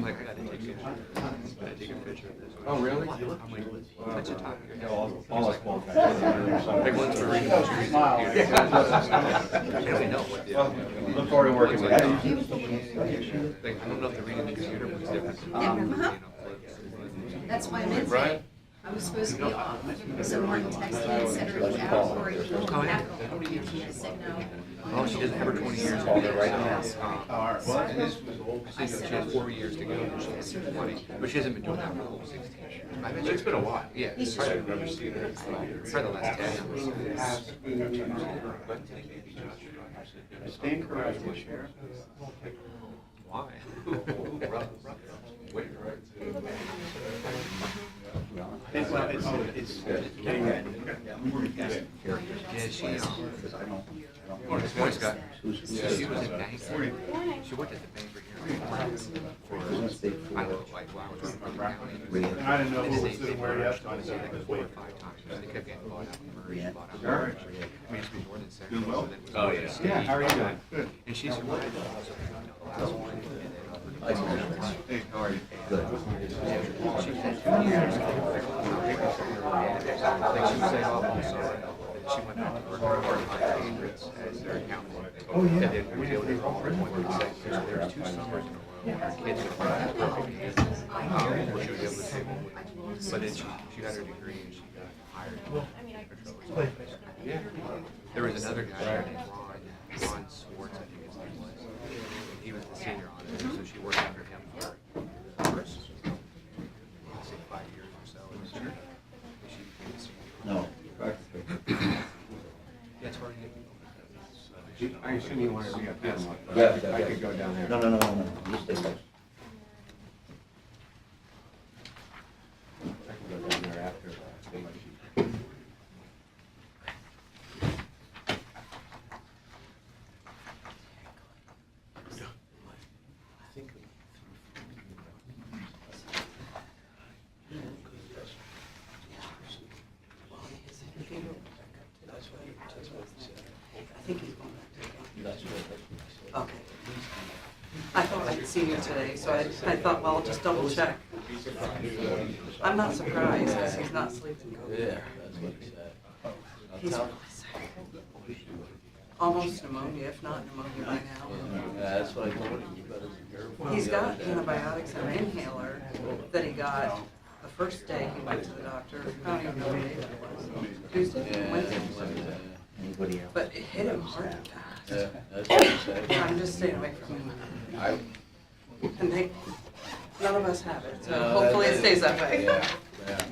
I'm like, I gotta take pictures. I gotta take a picture of this. Oh, really? I'm like, what's your time? All us bald guys. Like, once we're reading the series, they only know what the. Look forward to working with you. Like, I don't know if they're reading the computer, what's different. Yeah, that's why I'm in today. I was supposed to be off. So Martin texted me and said her was out or you don't have to. I said no. Oh, she doesn't have her 20 years. Called it right now. She has 4 years to go, and she has 20, but she hasn't been doing that for the whole 16 years. I mean, It's been a while. Yeah, He's probably, just- probably the last 10 years. Stand corrected, Sheriff. Why? It's getting good. Yeah, this morning's got, she was in bank. She worked at the bank for here. For, I don't know, like, wow, I was working for the county. And I didn't know And who then was sitting where they yet. trying to say like 4 or 5 times. They kept getting bought out. Murray bought out. Murray. I mean, it's been more than 6. Doing well? Oh, yeah. Yeah, how are you doing? Good. And she's survived the last one. Hey, how are you? She had 2 years. Like, she was laid off on the side. She went back to work for my favorites as their accountant. Oh, yeah. And then we did it all for one. There's 2 summers in a row when our kids were running perfect games. Where she was able to stay home with them. But then she got her degree and she got hired. Yeah. There was another guy there named Ron Swartz, I think his name was. He was the senior auditor, so she worked under him for first, I'd say 5 years or so. And she became the senior. No. Yeah, it's hard to get. I assume you wanted to be up there. Yeah. I could go down there. No, you stay close. I could go down there after the state chief. I think he's going back to it. Okay. I thought I'd seen you today, so I thought, well, I'll just double check. I'm not surprised because he's not sleeping good. Yeah, that's what he said. He's really sick. Almost pneumonia, if not pneumonia by now. Yeah, that's what I told him. You better be careful. He's got antibiotics and an inhaler that he got the first day he went to the doctor. I don't even know what day that was. Tuesday, Yeah, Wednesday. anybody else? But it hit him hard. Yeah, that's what he said. I'm just staying away from him. And none of us have it, so No, hopefully it stays that way. Yeah, yeah.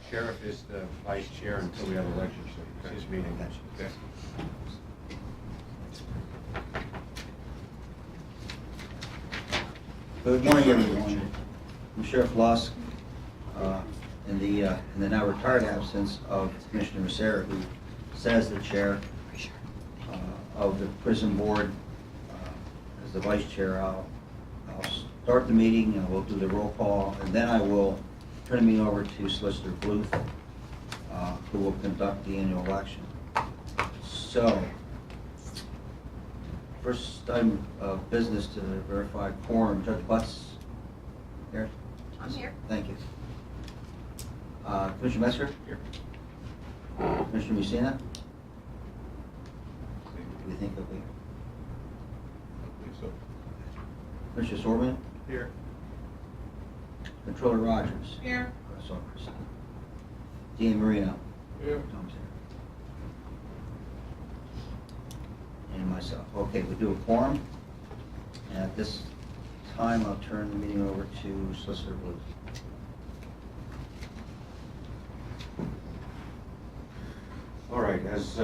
Sheriff is the vice chair until we have elections, so his meeting. Okay. Good morning, everyone. I'm Sheriff Lusk, in the now retired absence of Commissioner Becerra, who says the chair of the prison board. As the vice chair, I'll start the meeting, and we'll do the roll call, and then I will turn the meeting over to Solicitor Bluth, who will conduct the annual election. So, first item of business to verify quorum. Judge Butts here? I'm here. Thank you. Commissioner Metzger? Here. Commissioner Messina? Do we think he'll be here? I believe so. Commissioner Sorman? Here. Controller Rogers? Here. I saw Christine. Dean Marino? Here. Tom's here. And myself. Okay, we do a quorum. And at this time, I'll turn the meeting over to Solicitor Bluth. All right, as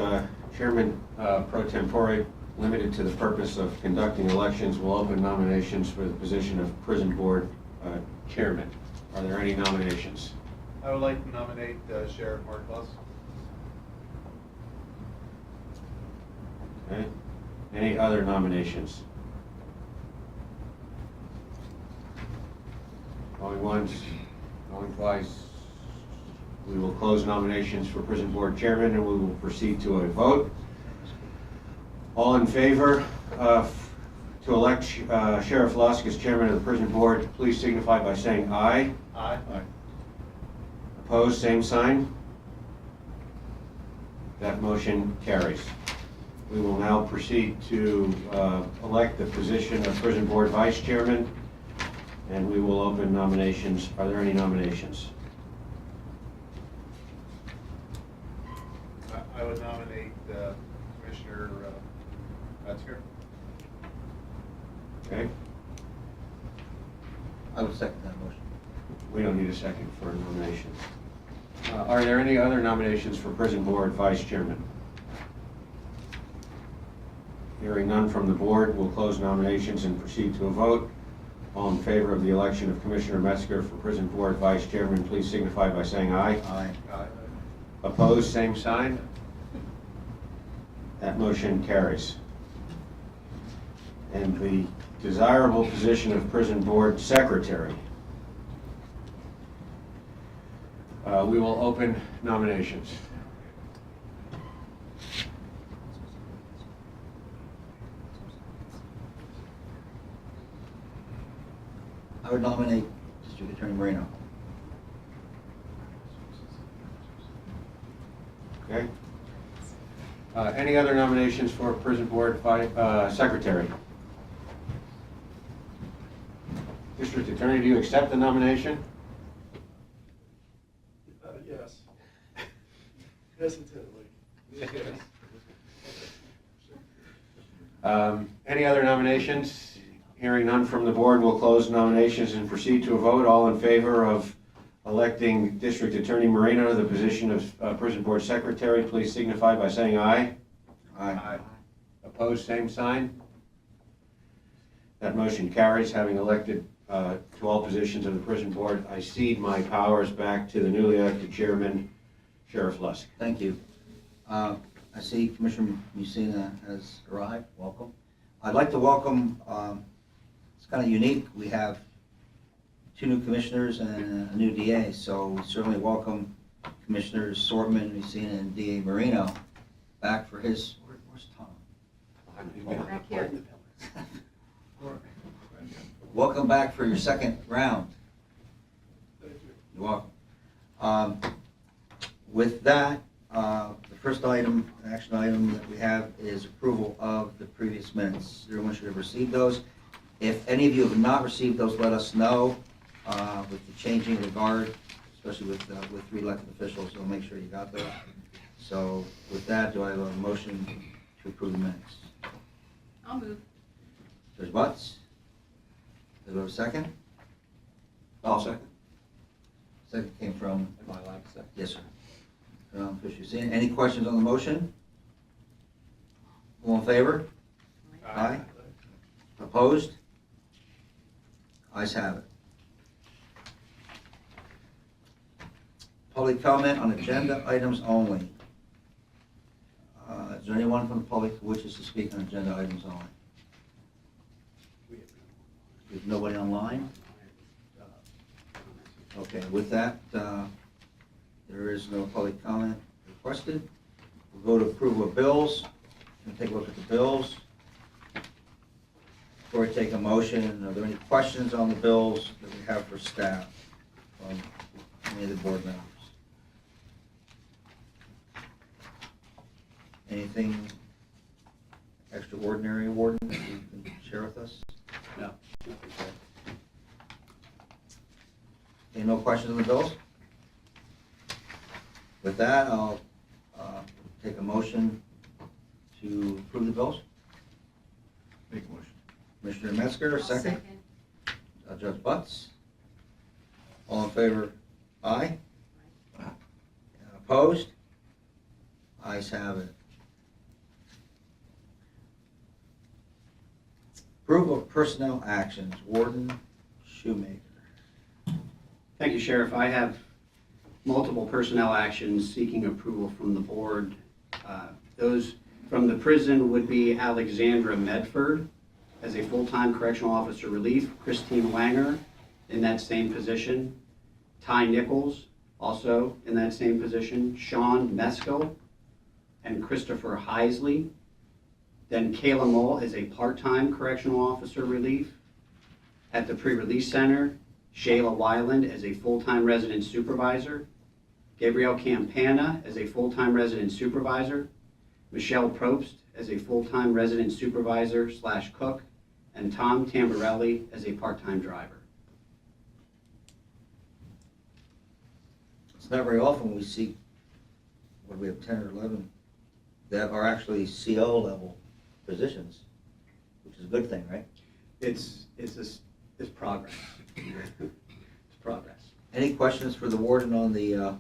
Chairman pro tempore, limited to the purpose of conducting elections, will open nominations for the position of prison board chairman. Are there any nominations? I would like to nominate Sheriff Mark Lusk. Okay. Any other nominations? Going once, going twice. We will close nominations for Prison Board Chairman and we will proceed to a vote. All in favor to elect Sheriff Lusk as Chairman of the Prison Board, please signify by saying aye. Aye. Opposed, same sign. That motion carries. We will now proceed to elect the position of Prison Board Vice Chairman, and we will open nominations. Are there any nominations? I would nominate Commissioner Metzger. Okay, I would second that motion. we don't need a second for nominations. Are there any other nominations for Prison Board Vice Chairman? Hearing none from the board, we'll close nominations and proceed to a vote. All in favor of the election of Commissioner Metzger for Prison Board Vice Chairman, please signify by saying aye. Aye. Aye. Opposed, same sign. That motion carries. And the desirable position of Prison Board Secretary. We will open nominations. I would nominate District Attorney Moreno. Okay? Any other nominations for Prison Board Secretary? District Attorney, do you accept the nomination? Yes. Hesitantly. Any other nominations? Hearing none from the board, we'll close nominations and proceed to a vote. All in favor of electing District Attorney Moreno to the position of Prison Board Secretary, please signify by saying aye. Aye. Opposed, same sign. That motion carries. Having elected to all positions of the Prison Board, I cede my powers back to the newly elected Chairman, Sheriff Lusk. Thank you. I see Commissioner Musina has arrived. Welcome. I'd like to welcome, it's kind of unique. We have 2 new commissioners and a new DA, so we certainly welcome Commissioners Sortman, Musina, and DA Moreno back for his, where's Tom? Back here. Welcome back for your second round. You're welcome. With that, the first item, action item that we have is approval of the previous minutes. Everyone should have received those. If any of you have not received those, let us know with the changing of the guard, especially with 3 elected officials, so make sure you got those. So with that, do I have a motion to approve the minutes? I'll move. There's Butts. Do we have a second? I'll second. Second came from, Am I allowed to second? yes, sir. Fisher. Any questions on the motion? All in favor? Aye. Opposed? Ayes have it. Public comment on agenda items only. Is there anyone from the public who wishes to speak on agenda items only? There's nobody online? Okay, with that, there is no public comment requested. We'll go to approval of bills. We'll take a look at the bills. Before we take a motion, are there any questions on the bills that we have for staff from any of the board members? Anything extraordinary, Warden, that you can share with us? No. Okay, no questions on the bills? With that, I'll take a motion to approve the bills. Make a motion. Commissioner Metzger, second. Judge Butts. All in favor? Aye. Opposed? Ayes have it. Approval of personnel actions, Warden Shoemaker. Thank you, Sheriff. I have multiple personnel actions seeking approval from the board. Those from the prison would be Alexandra Medford as a full-time correctional officer relief, Christine Wanger in that same position, Ty Nichols also in that same position, Sean Meskel and Christopher Heisley. Then Kayla Mull is a part-time correctional officer relief. At the pre-release center, Shayla Weiland as a full-time resident supervisor, Gabrielle Campana as a full-time resident supervisor, Michelle Probst as a full-time resident supervisor / cook, and Tom Tamborelli as a part-time driver. It's not very often we see, what do we have, 10 or 11, that are actually CO level positions, which is a good thing, right? It's progress. It's progress. Any questions for the warden on the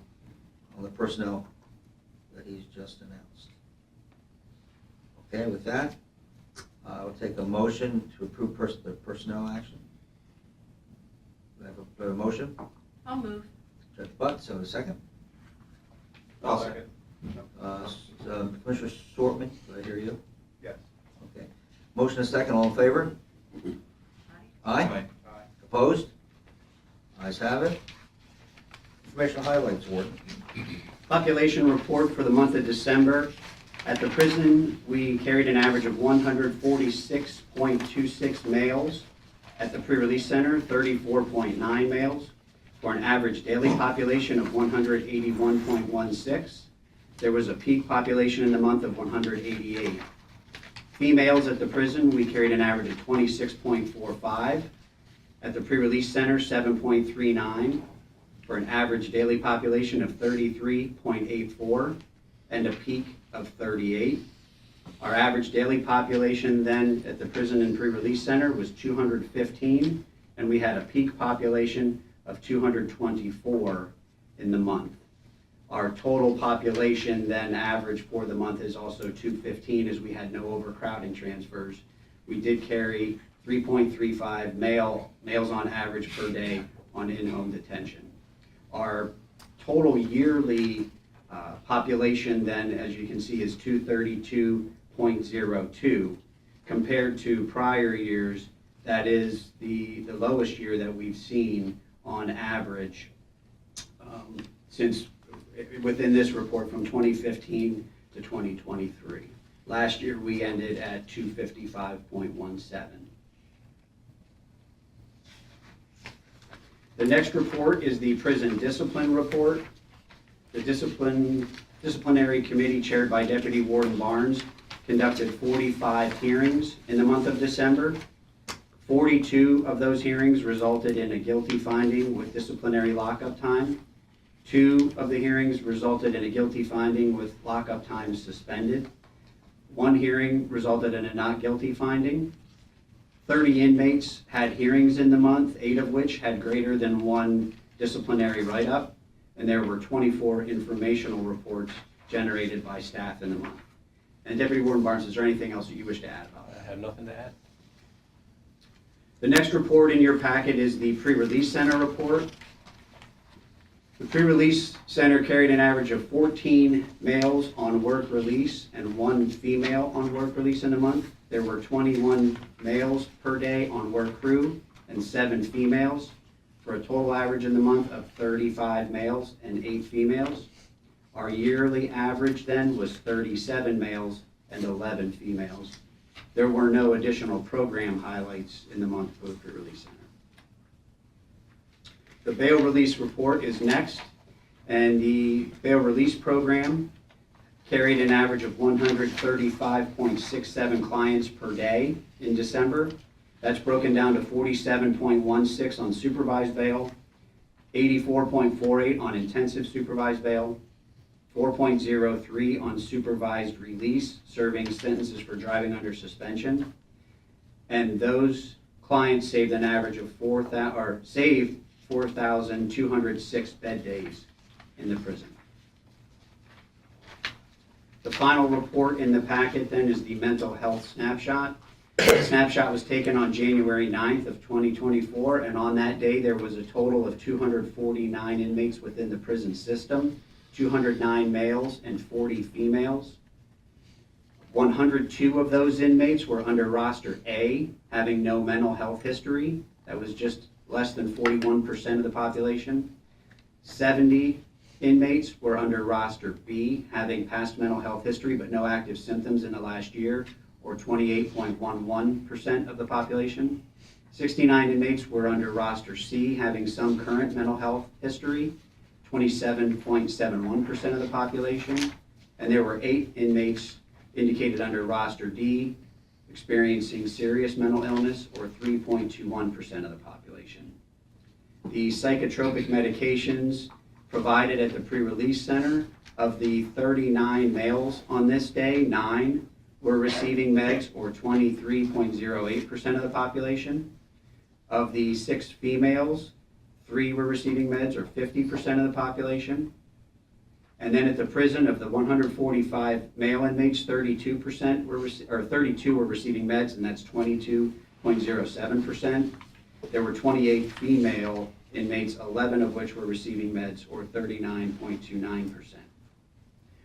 personnel that he's just announced? Okay, with that, I'll take a motion to approve the personnel action. Do I have a motion? I'll move. Judge Butt, so a second. I'll second. Commissioner Sortman, did I hear you? Yes. Okay. Motion and second, all in favor? Aye. Aye. Opposed? Ayes have it. Informational highlights, Warden. Population report for the month of December. At the prison, we carried an average of 146.26 males. At the pre-release center, 34.9 males, for an average daily population of 181.16. There was a peak population in the month of 188. Females at the prison, we carried an average of 26.45. At the pre-release center, 7.39, for an average daily population of 33.84 and a peak of 38. Our average daily population then at the prison and pre-release center was 215, and we had a peak population of 224 in the month. Our total population then average for the month is also 215, as we had no overcrowding transfers. We did carry 3.35 males on average per day on in-home detention. Our total yearly population then, as you can see, is 232.02. Compared to prior years, that is the lowest year that we've seen on average since within this report from 2015 to 2023. Last year we ended at 255.17. The next report is the prison discipline report. The disciplinary committee chaired by Deputy Warden Barnes conducted 45 hearings in the month of December. 42 of those hearings resulted in a guilty finding with disciplinary lockup time. 2 of the hearings resulted in a guilty finding with lockup time suspended. 1 hearing resulted in a not guilty finding. 30 inmates had hearings in the month, 8 of which had greater than 1 disciplinary write-up, and there were 24 informational reports generated by staff in the month. And Deputy Warden Barnes, is there anything else that you wish to add about that? I have nothing to add. The next report in your packet is the pre-release center report. The pre-release center carried an average of 14 males on work release and 1 female on work release in a month. There were 21 males per day on work crew and 7 females, for a total average in the month of 35 males and 8 females. Our yearly average then was 37 males and 11 females. There were no additional program highlights in the month for the pre-release center. The bail release report is next, and the bail release program carried an average of 135.67 clients per day in December. That's broken down to 47.16 on supervised bail, 84.48 on intensive supervised bail, 4.03 on supervised release, serving sentences for driving under suspension. And those clients saved an average of 4,206 bed days in the prison. The final report in the packet then is the mental health snapshot. Snapshot was taken on January 9th of 2024, and on that day, there was a total of 249 inmates within the prison system, 209 males and 40 females. 102 of those inmates were under roster A, having no mental health history. That was just less than 41% of the population. 70 inmates were under roster B, having past mental health history but no active symptoms in the last year, or 28.11% of the population. 69 inmates were under roster C, having some current mental health history, 27.71% of the population. And there were 8 inmates indicated under roster D, experiencing serious mental illness, or 3.21% of the population. The psychotropic medications provided at the pre-release center, of the 39 males on this day, 9 were receiving meds, or 23.08% of the population. Of the 6 females, 3 were receiving meds, or 50% of the population. And then at the prison, of the 145 male inmates, 32 were receiving meds, and that's 22.07%. There were 28 female inmates, 11 of which were receiving meds, or 39.29%.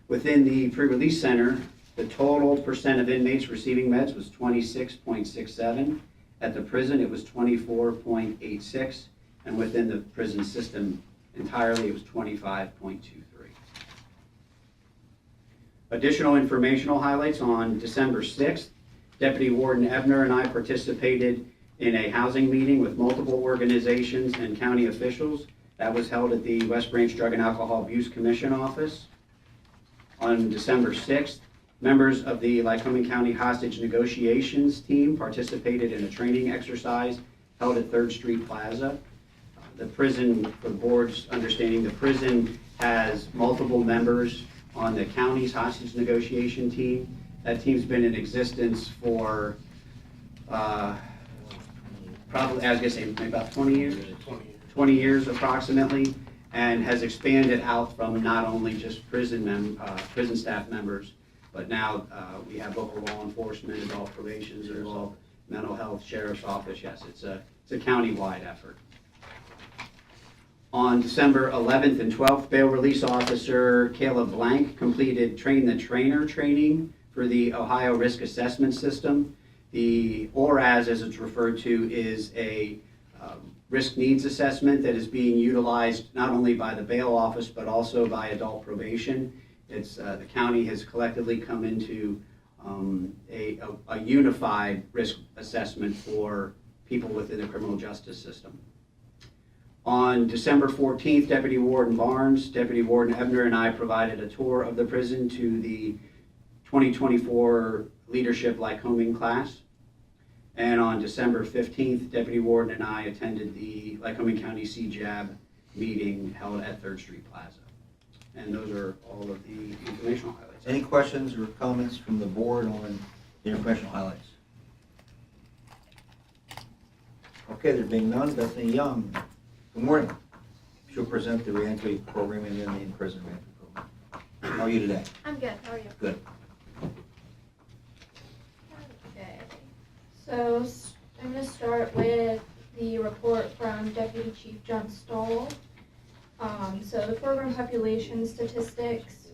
Within the pre-release center, the total percent of inmates receiving meds was 26.67. At the prison, it was 24.86, and within the prison system entirely, it was 25.23. Additional informational highlights: on December 6th, Deputy Warden Ebner and I participated in a housing meeting with multiple organizations and county officials. That was held at the West Branch Drug and Alcohol Abuse Commission office. On December 6th, members of the Lycoming County Hostage Negotiations team participated in a training exercise held at 3rd Street Plaza. The prison, for the board's understanding, the prison has multiple members on the county's hostage negotiation team. That team's been in existence for probably, I was gonna say, maybe about 20 years? 20 years approximately, and has expanded out from not only just prison staff members, but now we have local law enforcement, adult probations involved, mental health, sheriff's office. Yes, it's a county-wide effort. On December 11th and 12th, bail release officer Caleb Blank completed Train the Trainer training for the Ohio Risk Assessment System. The ORAS, as it's referred to, is a risk needs assessment that is being utilized not only by the bail office but also by adult probation. It's the county has collectively come into a unified risk assessment for people within the criminal justice system. On December 14th, Deputy Warden Barnes, Deputy Warden Ebner, and I provided a tour of the prison to the 2024 Leadership Lycoming class. And on December 15th, Deputy Warden and I attended the Lycoming County CJAB meeting held at 3rd Street Plaza. And those are all of the informational highlights. Any questions or comments from the board on the informational highlights? Okay, there being none, Bethany Young. Good morning. She'll present the reentry program and then the in-prison reentry program. How are you today? I'm good. How are you? Good. Okay. So I'm going to start with the report from Deputy Chief John Stoll. So the program population statistics,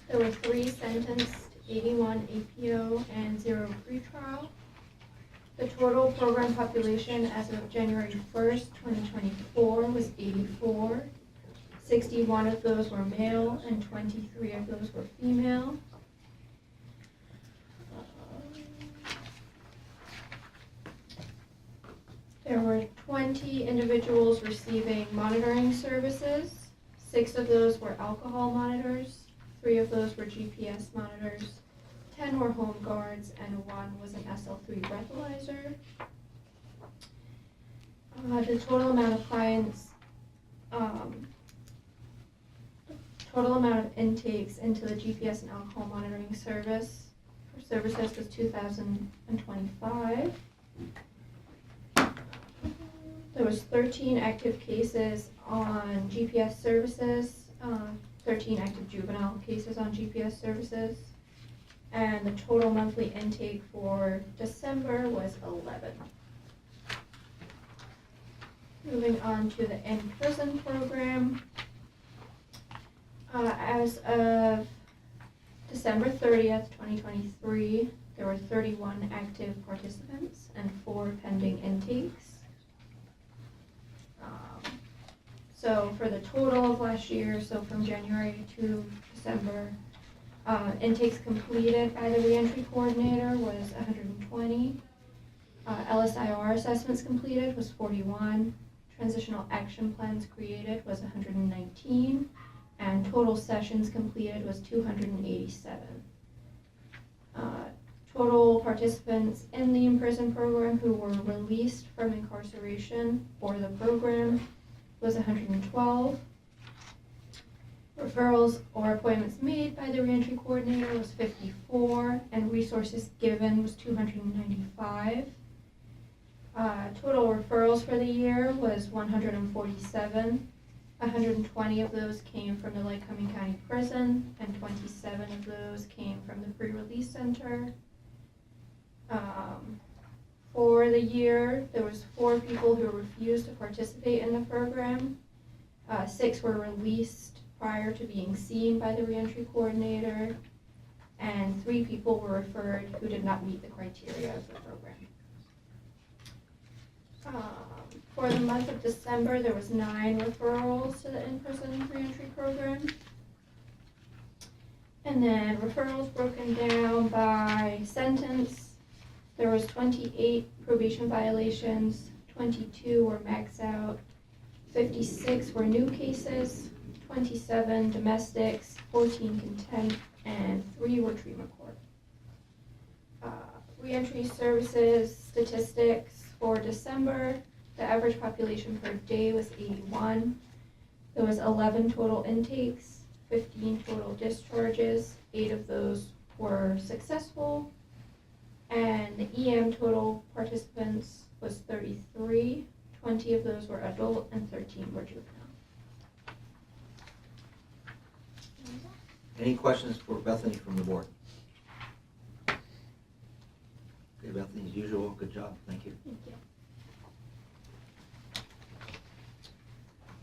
there were 3 sentenced, 81 APO, and 0 pretrial. The total program population as of January 1st, 2024 was 84. 61 of those were male and 23 of those were female. There were 20 individuals receiving monitoring services. 6 of those were alcohol monitors, 3 of those were GPS monitors, 10 were home guards, and 1 was an SL3 breathalyzer. The total amount of clients, total amount of intakes into the GPS and alcohol monitoring services was 2,025. There was 13 active cases on GPS services, 13 active juvenile cases on GPS services, and the total monthly intake for December was 11. Moving on to the in-prison program. As of December 30th, 2023, there were 31 active participants and 4 pending intakes. So for the total of last year, so from January to December, intakes completed by the reentry coordinator was 120. LSIR assessments completed was 41. Transitional action plans created was 119. And total sessions completed was 287. Total participants in the in-prison program who were released from incarceration for the program was 112. Referrals or appointments made by the reentry coordinator was 54, and resources given was 295. Total referrals for the year was 147. 120 of those came from the Lycoming County Prison, and 27 of those came from the pre-release center. For the year, there was 4 people who refused to participate in the program. 6 were released prior to being seen by the reentry coordinator, and 3 people were referred who did not meet the criteria of the program. For the month of December, there was 9 referrals to the in-prison reentry program. And then referrals broken down by sentence. There was 28 probation violations, 22 were max out, 56 were new cases, 27 domestics, 14 contempt, and 3 were treatment court. Reentry services statistics for December, the average population per day was 81. There was 11 total intakes, 15 total discharges, 8 of those were successful, and the EM total participants was 33. 20 of those were adult and 13 were juvenile. Any questions for Bethany from the board? Okay, Bethany, as usual, good job, thank you. Thank you.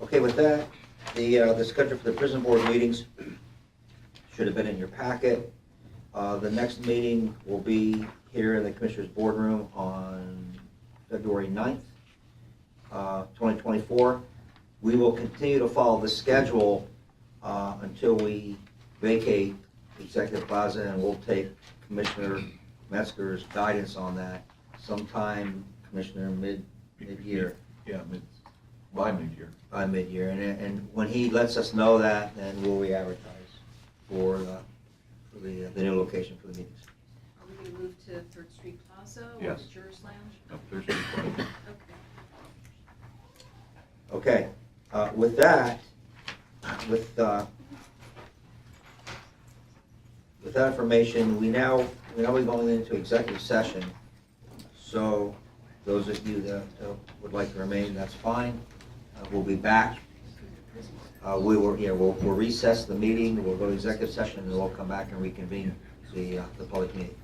Okay, with that, the schedule for the prison board meetings should have been in your packet. The next meeting will be here in the Commissioners' Boardroom on February 9th, 2024. We will continue to follow the schedule until we vacate Executive Plaza, and we'll take Commissioner Metzger's guidance on that sometime, Commissioner, mid-year. Yeah, by mid-year. By mid-year, and when he lets us know that, then we'll re-advertise for the new location for the meetings. Are we gonna move to 3rd Street Plaza or Yes. the Jurors Lounge? Up Thursday, Friday. Okay. Okay, with that, with that information, we now be going into executive session. So those of you that would like to remain, that's fine. We'll be back. We'll recess the meeting. We'll go to executive session, and we'll come back and reconvene the public meeting.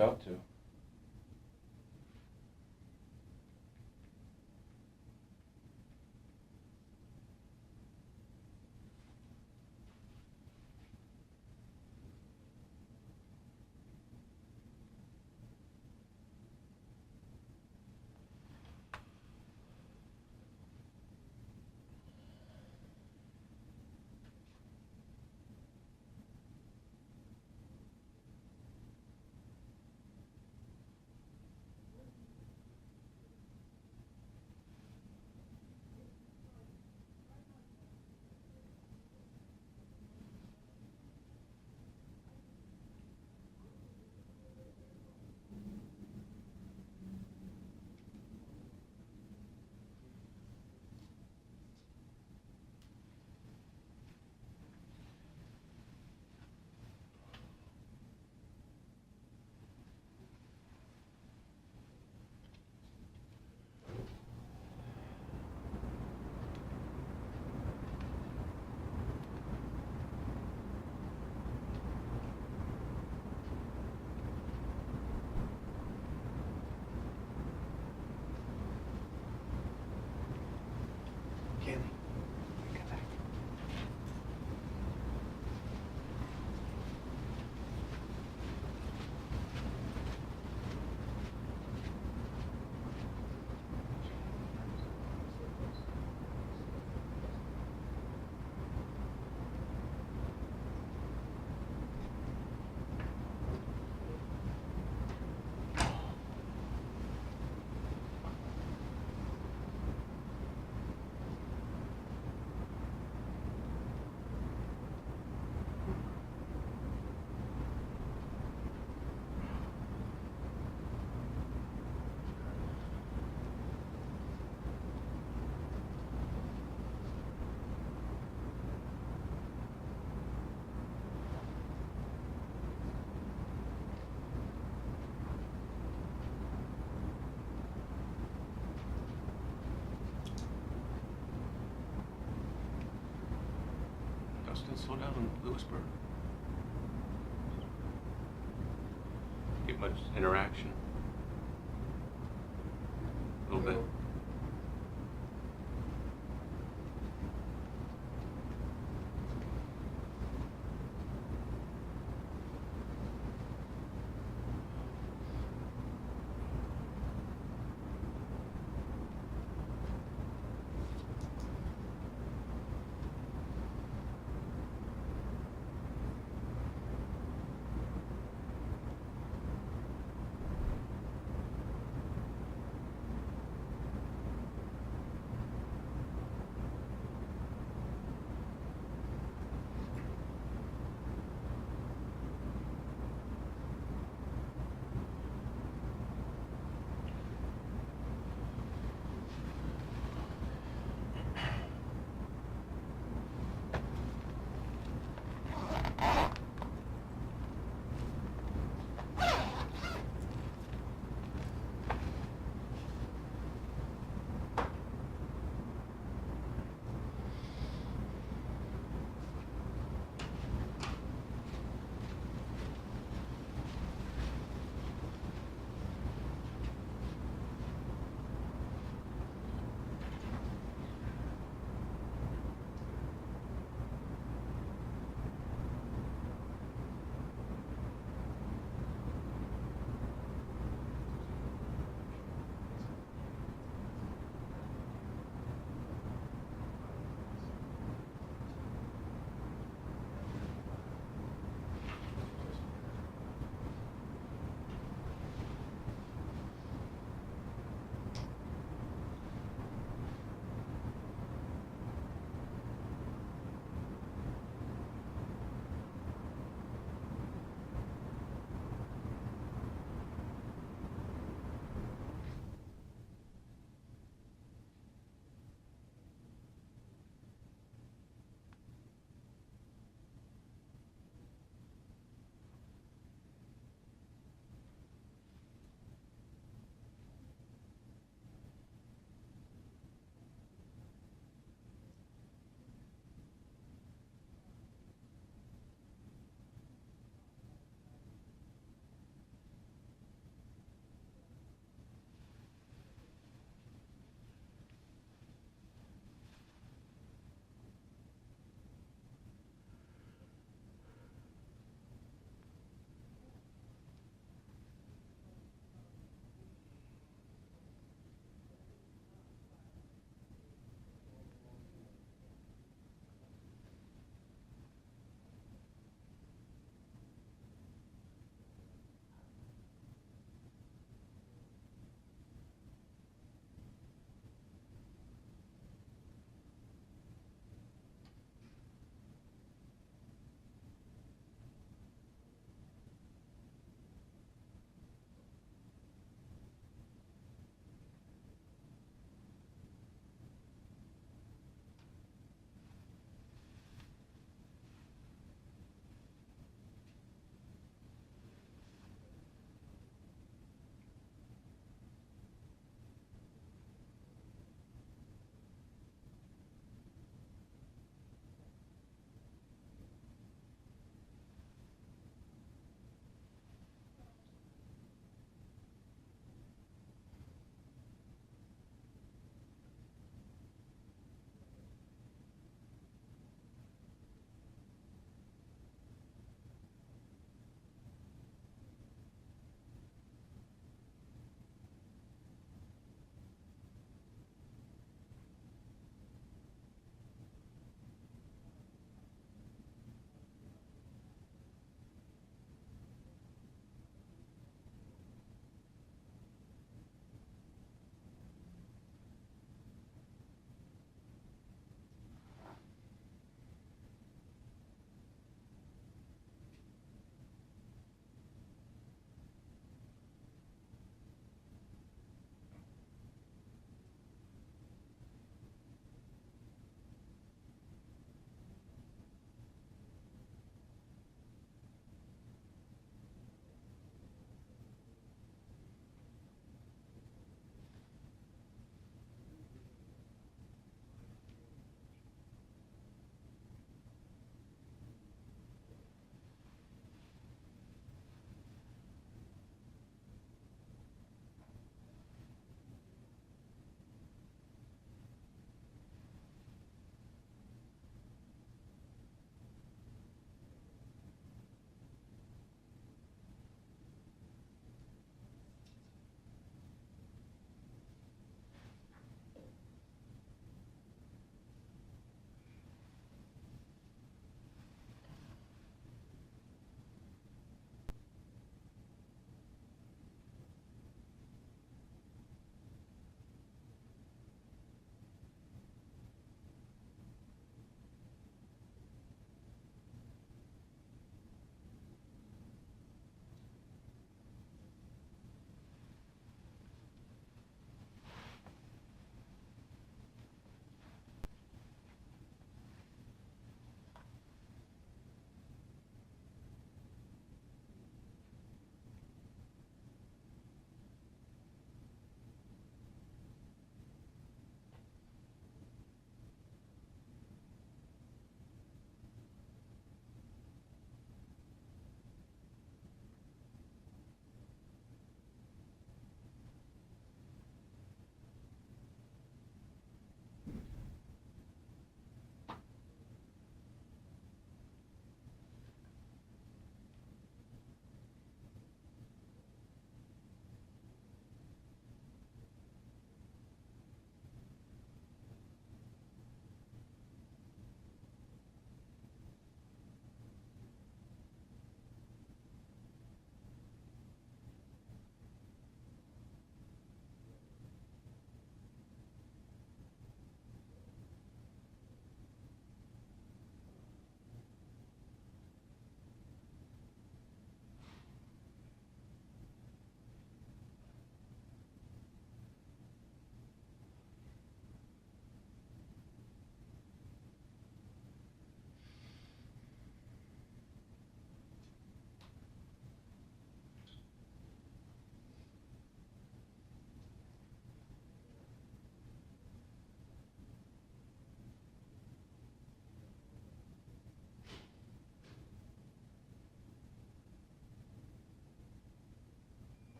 out to? Dustin, slow down in Lewisburg. Get much interaction? A little bit.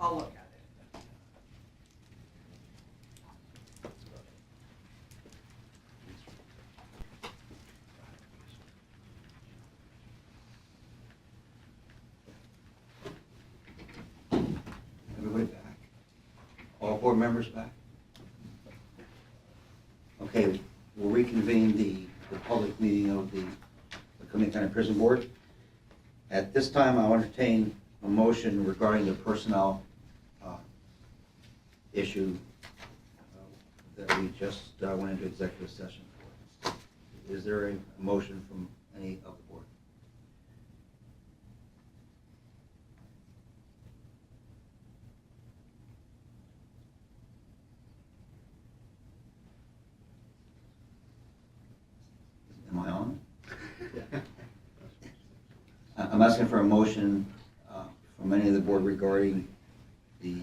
I'll look at it. Everybody back? All board members back? Okay, we'll reconvene the public meeting of the Cumberland County Prison Board. At this time, I'll entertain a motion regarding the personnel issue that we just went into executive session for. Is there a motion from any of the board? Am I on? I'm asking for a motion from any of the board regarding the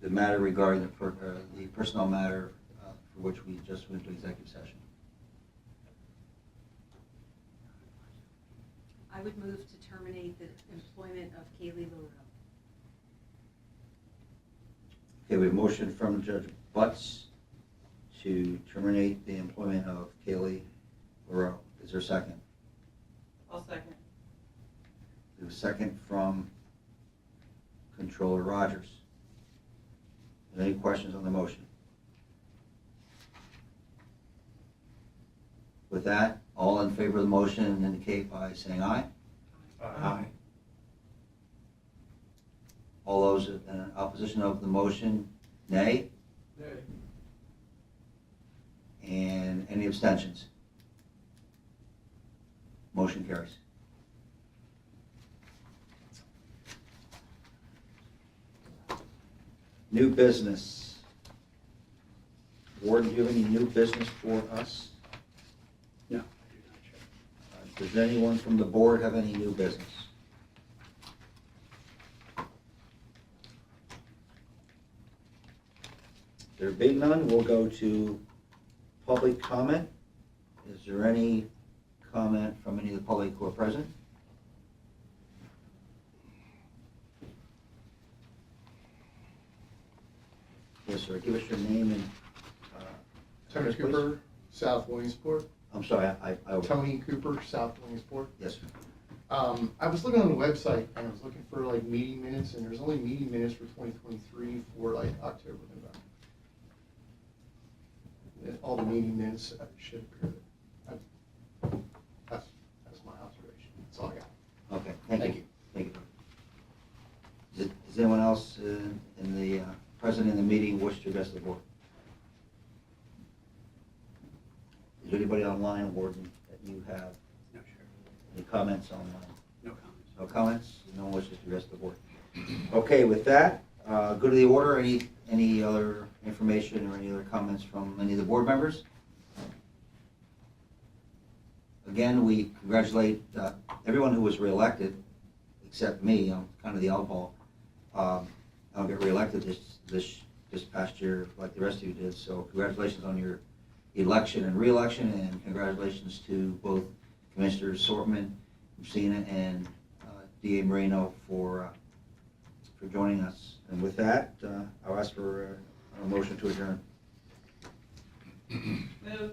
matter regarding the personnel matter for which we just went to executive session. I would move to terminate the employment of Kaylee LaRue. Okay, we have a motion from Judge Butts to terminate the employment of Kaylee LaRue. Is there a second? I'll second. We have a second from Controller Rogers. Any questions on the motion? With that, all in favor of the motion indicate by saying aye. Aye. All those in opposition of the motion, nay? Nay. And any abstentions? Motion carries. New business. Warden, do you have any new business for us? No. Does anyone from the board have any new business? There being none, we'll go to public comment. Is there any comment from any of the public who are present? Yes, sir. Give us your name and. Tony address, please. Cooper, South Williamsport. I'm sorry, I. Tony Cooper, South Williamsport. Yes, sir. I was looking on the website and I was looking for like meeting minutes, and there's only meeting minutes for 2023 for like October, November. All the meeting minutes should appear there. That's my observation. That's all I got. Okay, thank Thank you. you. Thank you. Does anyone else in the, present in the meeting wish to address the board? Is there anybody online, Warden, that you have No, sure. any comments online? No comments. No comments? No one wishes to address the board? Okay, with that, go to the order. Any other information or any other comments from any of the board members? Again, we congratulate everyone who was reelected, except me. I'm kind of the oddball. I don't get reelected this past year like the rest of you did. So congratulations on your election and reelection, and congratulations to both Commissioners Sortman, Messina, and DA Moreno for joining us. And with that, I'll ask for a motion to adjourn. Move.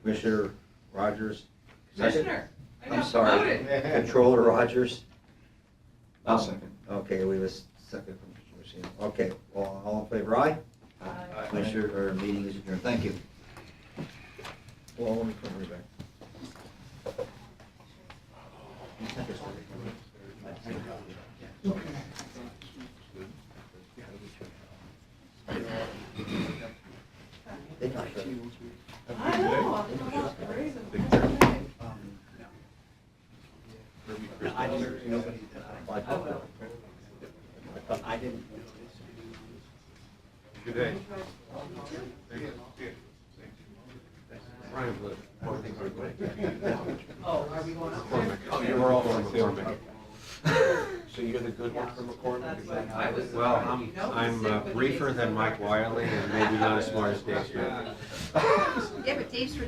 Commissioner Rogers. Commissioner. I I'm got sorry. promoted. Controller Rogers. I'll second. Okay, we have a second from Commissioner Messina. Okay, all in favor, aye? Aye. Commissioner, or meeting is adjourned. Thank you. Well, let me put her back. I know, I'm gonna have to raise them. I didn't, nobody did. I didn't. Good day. Ryan Wood, McCormick. Oh, are we going up? Oh, you were all from McCormick. So you're the good one from McCormick? That's what I was. Well, I'm briefer than Mike Wiley and maybe not as smart as Dave Smith. Yeah, but Dave's retired.